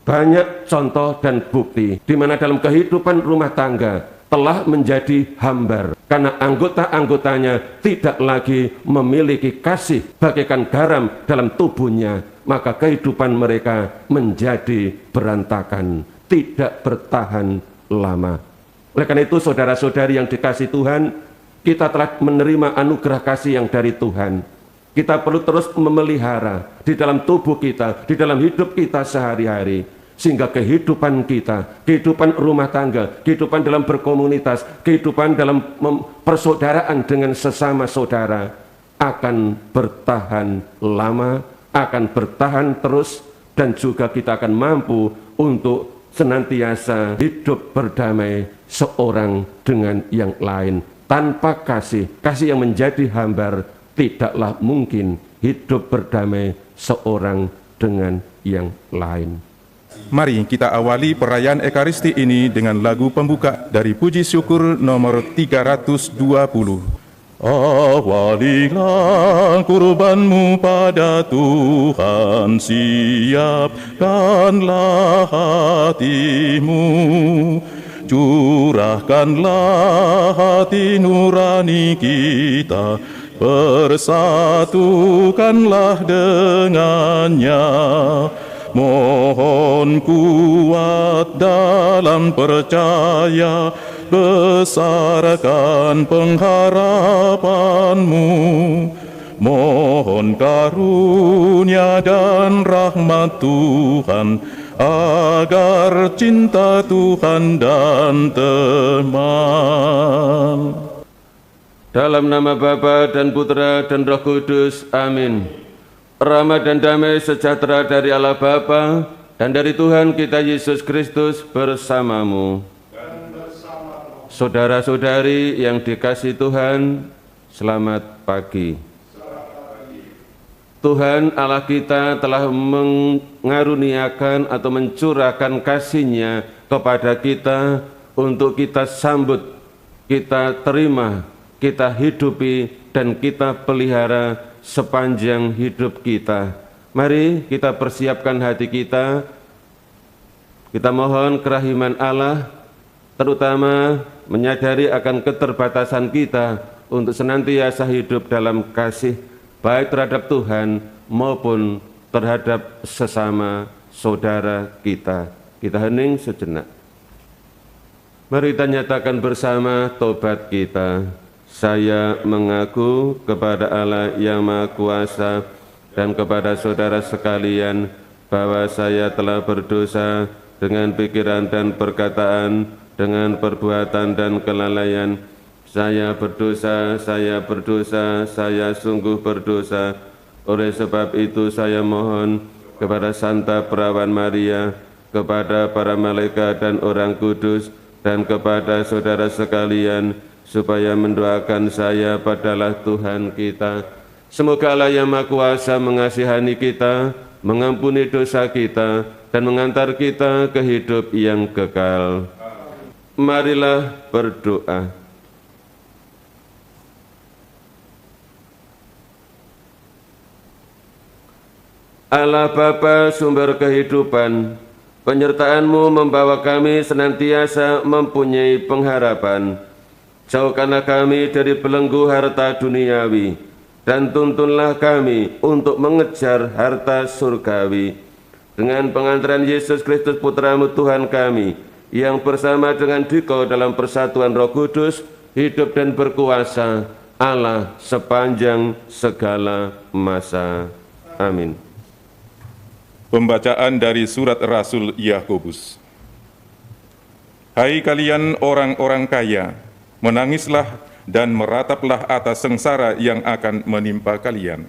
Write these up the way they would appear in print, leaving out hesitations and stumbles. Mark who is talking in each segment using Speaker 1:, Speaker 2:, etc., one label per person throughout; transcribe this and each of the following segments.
Speaker 1: Banyak contoh dan bukti di mana dalam kehidupan rumah tangga telah menjadi hambar karena anggota-anggotanya tidak lagi memiliki kasih bagaikan garam dalam tubuhnya, maka kehidupan mereka menjadi berantakan, tidak bertahan lama. Oleh karena itu saudara-saudari yang dikasihi Tuhan, kita telah menerima anugerah kasih yang dari Tuhan. Kita perlu terus memelihara di dalam tubuh kita, di dalam hidup kita sehari-hari, sehingga kehidupan kita, kehidupan rumah tangga, kehidupan dalam berkomunitas, kehidupan dalam persaudaraan dengan sesama saudara akan bertahan lama, akan bertahan terus, dan juga kita akan mampu untuk senantiasa hidup berdamai seorang dengan yang lain. Tanpa kasih yang menjadi hambar, tidaklah mungkin hidup berdamai seorang dengan yang lain.
Speaker 2: Mari kita awali perayaan Ekaristi ini dengan lagu pembuka dari Puji Syukur nomor 320. Awalilah kurbanmu pada Tuhan, siapkanlah hatimu, curahkanlah hati nurani kita, persatukanlah dengannya. Mohon kuat dalam percaya, besarkan pengharapanmu. Mohon karunia dan rahmat Tuhan, agar cinta Tuhan dan teman.
Speaker 1: Dalam nama Bapa dan Putra dan Roh Kudus, amin. Rahmat dan damai sejahtera dari Allah Bapa dan dari Tuhan kita Yesus Kristus bersamamu. Saudara-saudari yang dikasihi Tuhan, selamat pagi. Tuhan Allah kita telah mengaruniakan atau mencurahkan kasih-Nya kepada kita untuk kita sambut, kita terima, kita hidupi, dan kita pelihara sepanjang hidup kita. Mari kita persiapkan hati kita. Kita mohon kerahiman Allah, terutama menyadari akan keterbatasan kita untuk senantiasa hidup dalam kasih, baik terhadap Tuhan maupun terhadap sesama saudara kita. Kita hening sejenak. Mari kita nyatakan bersama tobat kita. Saya mengaku kepada Allah yang Maha Kuasa dan kepada saudara sekalian bahwa saya telah berdosa dengan pikiran dan perkataan, dengan perbuatan dan kelalaian. Saya berdosa, saya sungguh berdosa. Oleh sebab itu saya mohon kepada Santa Perawan Maria, kepada para malaikat dan orang kudus, dan kepada saudara sekalian, supaya mendoakan saya padalah Tuhan kita. Semoga Allah yang Maha Kuasa mengasihani kita, mengampuni dosa kita, dan mengantar kita ke hidup yang kekal. Marilah berdoa. Allah Bapa sumber kehidupan, penyertaan-Mu membawa kami senantiasa mempunyai pengharapan. Jauhkanlah kami dari belenggu harta duniawi, dan tuntunlah kami untuk mengejar harta surgawi. Dengan pengantaran Yesus Kristus Putra-Mu Tuhan kami, yang bersama dengan Dikau dalam persatuan Roh Kudus, hidup dan berkuasa Allah sepanjang segala masa. Amin.
Speaker 2: Pembacaan dari surat Rasul Yakobus. Hai kalian orang-orang kaya, menangislah dan merataplah atas sengsara yang akan menimpa kalian.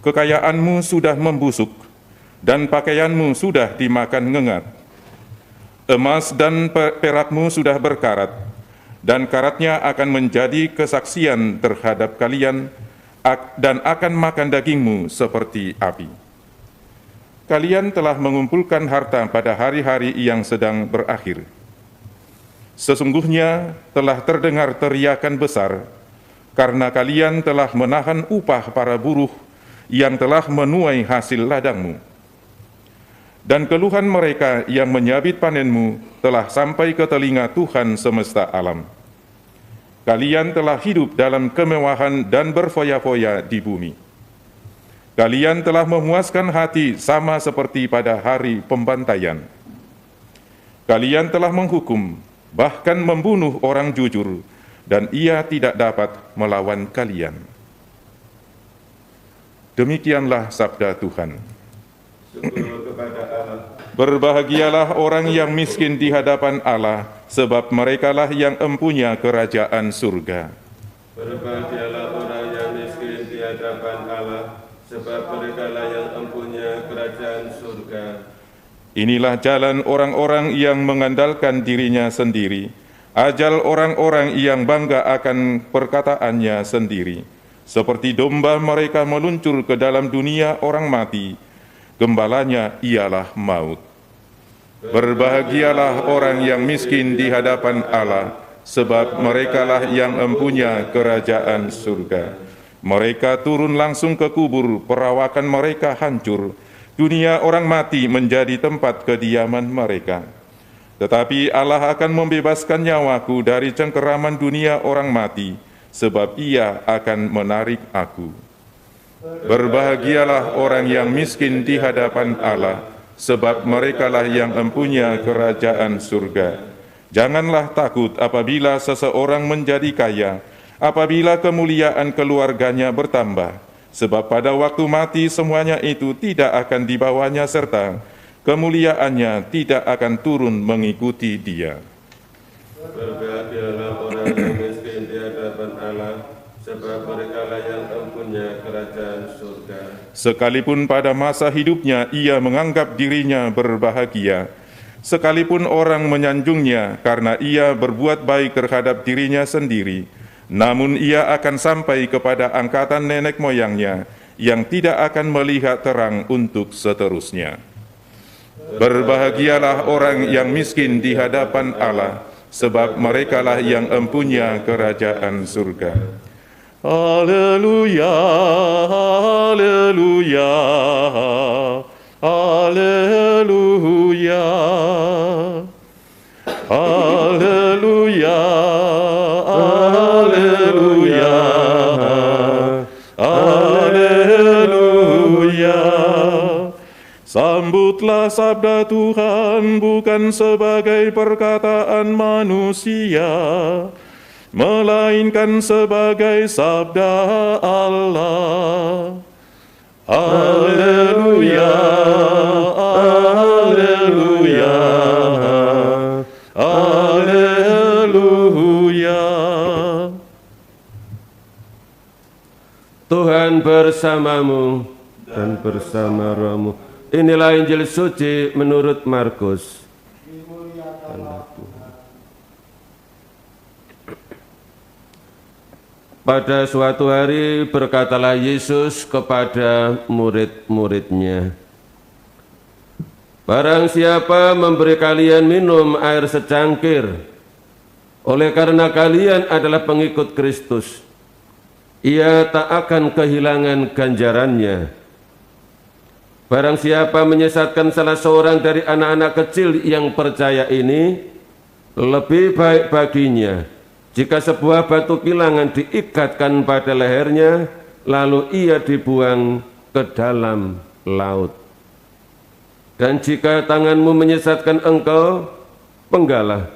Speaker 2: Kekayaanmu sudah membusuk, dan pakaianmu sudah dimakan ngengat. Emas dan perakmu sudah berkarat, dan karatnya akan menjadi kesaksian terhadap kalian, dan akan makan dagingmu seperti api. Kalian telah mengumpulkan harta pada hari-hari yang sedang berakhir. Sesungguhnya telah terdengar teriakan besar, karena kalian telah menahan upah para buruh yang telah menuai hasil ladangmu. dan keluhan mereka yang menyabit panenmu telah sampai ke telinga Tuhan semesta alam. Kalian telah hidup dalam kemewahan dan berfoya-foya di bumi. Kalian telah memuaskan hati sama seperti pada hari pembantaian. Kalian telah menghukum, bahkan membunuh orang jujur, dan ia tidak dapat melawan kalian. Demikianlah sabda Tuhan.
Speaker 1: Syukur kepada Allah.
Speaker 2: Berbahagialah orang yang miskin di hadapan Allah, sebab merekalah yang empunya kerajaan surga.
Speaker 1: Berbahagialah orang yang miskin di hadapan Allah, sebab merekalah yang empunya kerajaan surga.
Speaker 2: Inilah jalan orang-orang yang mengandalkan dirinya sendiri, ajal orang-orang yang bangga akan perkataannya sendiri. Seperti domba mereka meluncur ke dalam dunia orang mati, gembalanya ialah maut. Berbahagialah orang yang miskin di hadapan Allah, sebab merekalah yang empunya kerajaan surga. Mereka turun langsung ke kubur, perawakan mereka hancur. Dunia orang mati menjadi tempat kediaman mereka. Tetapi Allah akan membebaskan nyawaku dari cengkeraman dunia orang mati, sebab Ia akan menarik aku. Berbahagialah orang yang miskin di hadapan Allah, sebab merekalah yang empunya kerajaan surga. Janganlah takut apabila seseorang menjadi kaya, apabila kemuliaan keluarganya bertambah, sebab pada waktu mati semuanya itu tidak akan dibawanya serta kemuliaannya tidak akan turun mengikuti dia.
Speaker 1: Berbahagialah orang yang miskin di hadapan Allah, sebab merekalah yang empunya kerajaan surga.
Speaker 2: Sekalipun pada masa hidupnya ia menganggap dirinya berbahagia, sekalipun orang menyanjungnya karena ia berbuat baik terhadap dirinya sendiri, namun ia akan sampai kepada angkatan nenek moyangnya yang tidak akan melihat terang untuk seterusnya. Berbahagialah orang yang miskin di hadapan Allah, sebab merekalah yang empunya kerajaan surga. Haleluya, haleluya, haleluya, haleluya, haleluya, haleluya. Sambutlah sabda Tuhan bukan sebagai perkataan manusia, melainkan sebagai sabda Allah. Haleluya, haleluya, haleluya.
Speaker 1: Tuhan bersamamu dan bersama rohmu. Inilah Injil suci menurut Markus. Pada suatu hari berkatalah Yesus kepada murid-muridnya, "Barang siapa memberi kalian minum air secangkir, oleh karena kalian adalah pengikut Kristus, ia tak akan kehilangan ganjarannya. Barang siapa menyesatkan salah seorang dari anak-anak kecil yang percaya ini, lebih baik baginya jika sebuah batu kilangan diikatkan pada lehernya, lalu ia dibuang ke dalam laut. Dan jika tanganmu menyesatkan engkau, penggalah,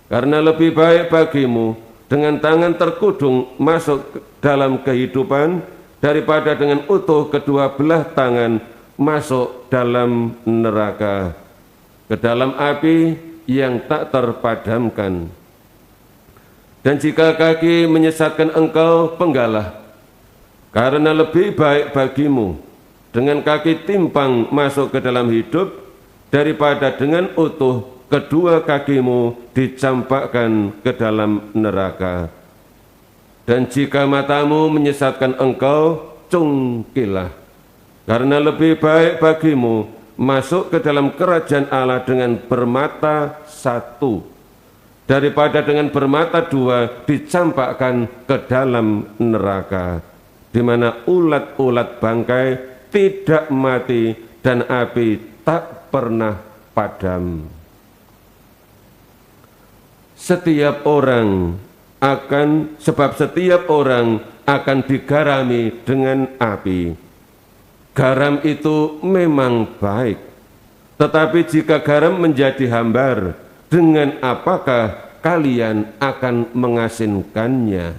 Speaker 1: karena lebih baik bagimu dengan tangan terkudung masuk dalam kehidupan daripada dengan utuh kedua belah tangan masuk dalam neraka, ke dalam api yang tak terpadamkan. Dan jika kaki menyesatkan engkau, penggalah, karena lebih baik bagimu dengan kaki timpang masuk ke dalam hidup daripada dengan utuh kedua kakimu dicampakkan ke dalam neraka. Dan jika matamu menyesatkan engkau, cungkilah, karena lebih baik bagimu masuk ke dalam kerajaan Allah dengan bermata satu daripada dengan bermata dua dicampakkan ke dalam neraka, di mana ulat-ulat bangkai tidak mati dan api tak pernah padam. Setiap orang akan digarami dengan api. Garam itu memang baik, tetapi jika garam menjadi hambar, dengan apakah kalian akan mengasinkannya?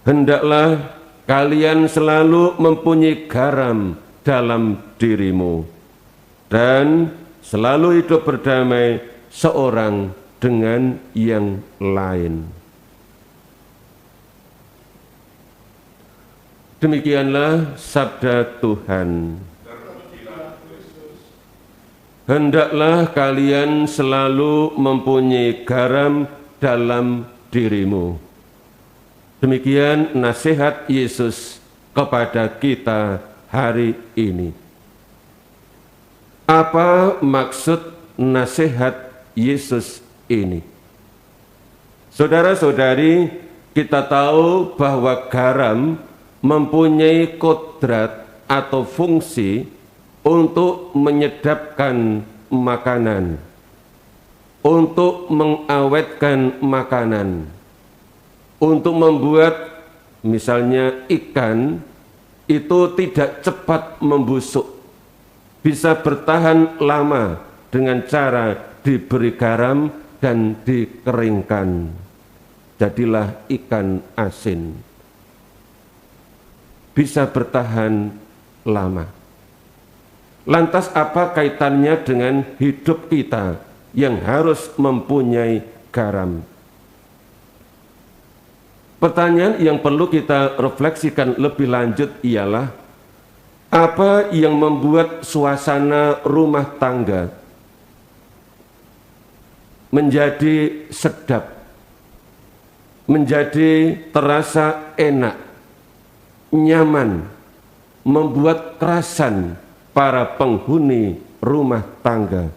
Speaker 1: Hendaklah kalian selalu mempunyai garam dalam dirimu dan selalu hidup berdamai seorang dengan yang lain. Demikianlah sabda Tuhan. Hendaklah kalian selalu mempunyai garam dalam dirimu. Demikian nasihat Yesus kepada kita hari ini. Apa maksud nasihat Yesus ini? Saudara-saudari, kita tahu bahwa garam mempunyai kodrat atau fungsi untuk menyedapkan makanan, untuk mengawetkan makanan, untuk membuat misalnya ikan itu tidak cepat membusuk, bisa bertahan lama dengan cara diberi garam dan dikeringkan. Jadilah ikan asin. Bisa bertahan lama. Lantas apa kaitannya dengan hidup kita yang harus mempunyai garam? Pertanyaan yang perlu kita refleksikan lebih lanjut ialah, apa yang membuat suasana rumah tangga menjadi sedap, menjadi terasa enak, nyaman, membuat kerasan para penghuni rumah tangga?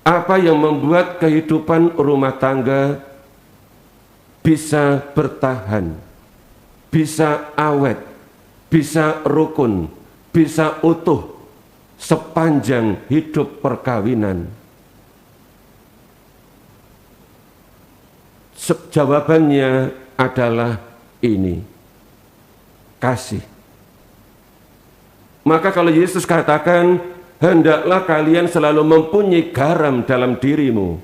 Speaker 1: Apa yang membuat kehidupan rumah tangga bisa bertahan, bisa awet, bisa rukun, bisa utuh sepanjang hidup perkawinan? Jawabannya adalah ini: kasih. Maka kalau Yesus katakan, hendaklah kalian selalu mempunyai garam dalam dirimu,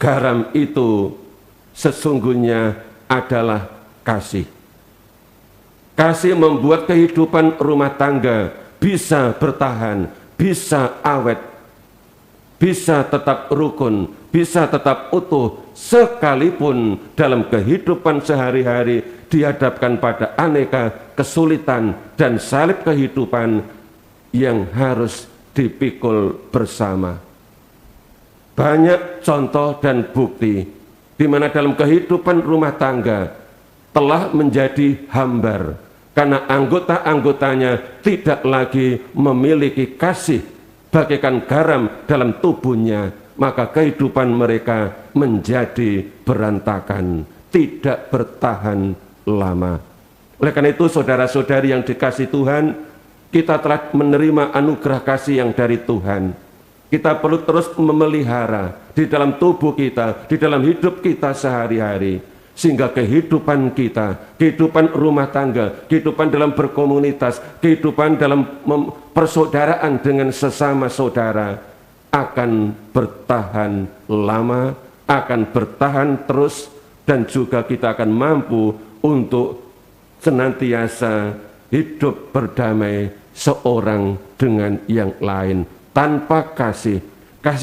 Speaker 1: garam itu sesungguhnya adalah kasih. Kasih membuat kehidupan rumah tangga bisa bertahan, bisa awet, bisa tetap rukun, bisa tetap utuh, sekalipun dalam kehidupan sehari-hari dihadapkan pada aneka kesulitan dan salib kehidupan yang harus dipikul bersama. Banyak contoh dan bukti di mana dalam kehidupan rumah tangga telah menjadi hambar karena anggota-anggotanya tidak lagi memiliki kasih bagaikan garam dalam tubuhnya, maka kehidupan mereka menjadi berantakan, tidak bertahan lama. Oleh karena itu, saudara-saudari yang dikasihi Tuhan, kita telah menerima anugerah kasih yang dari Tuhan. Kita perlu terus memelihara di dalam tubuh kita, di dalam hidup kita sehari-hari, sehingga kehidupan kita, kehidupan rumah tangga, kehidupan dalam berkomunitas, kehidupan dalam persaudaraan dengan sesama saudara akan bertahan lama, akan bertahan terus, dan juga kita akan mampu untuk senantiasa hidup berdamai seorang dengan yang lain. Tanpa kasih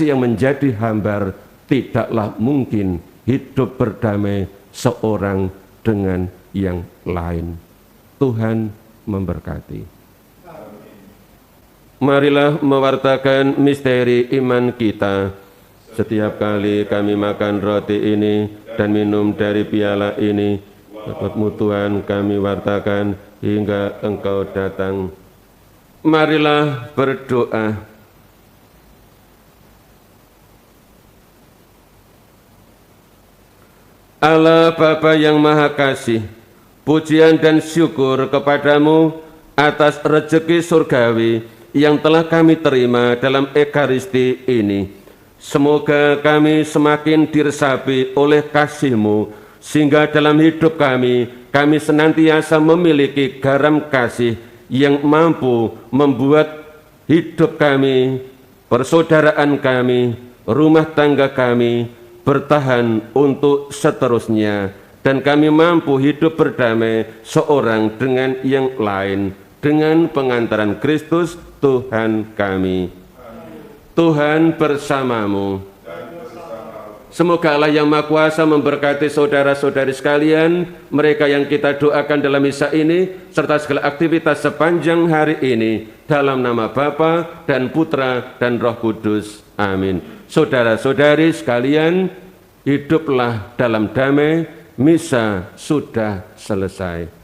Speaker 1: yang menjadi hambar, tidaklah mungkin hidup berdamai seorang dengan yang lain. Tuhan memberkati. Marilah mewartakan misteri iman kita. Setiap kali kami makan roti ini dan minum dari piala ini, berkat-Mu Tuhan kami wartakan hingga Engkau datang. Marilah berdoa. Allah Bapa yang Maha Kasih, pujian dan syukur kepadamu atas rezeki surgawi yang telah kami terima dalam Ekaristi ini. Semoga kami semakin diresapi oleh kasih-Mu, sehingga dalam hidup kami senantiasa memiliki garam kasih yang mampu membuat hidup kami, persaudaraan kami, rumah tangga kami bertahan untuk seterusnya, dan kami mampu hidup berdamai seorang dengan yang lain dengan pengantaran Kristus Tuhan kami. Tuhan bersamamu. Semoga Allah yang Maha Kuasa memberkati saudara-saudari sekalian, mereka yang kita doakan dalam misa ini, serta segala aktivitas sepanjang hari ini, dalam nama Bapa dan Putra dan Roh Kudus. Amin. Saudara-saudari sekalian, hiduplah dalam damai, misa sudah selesai.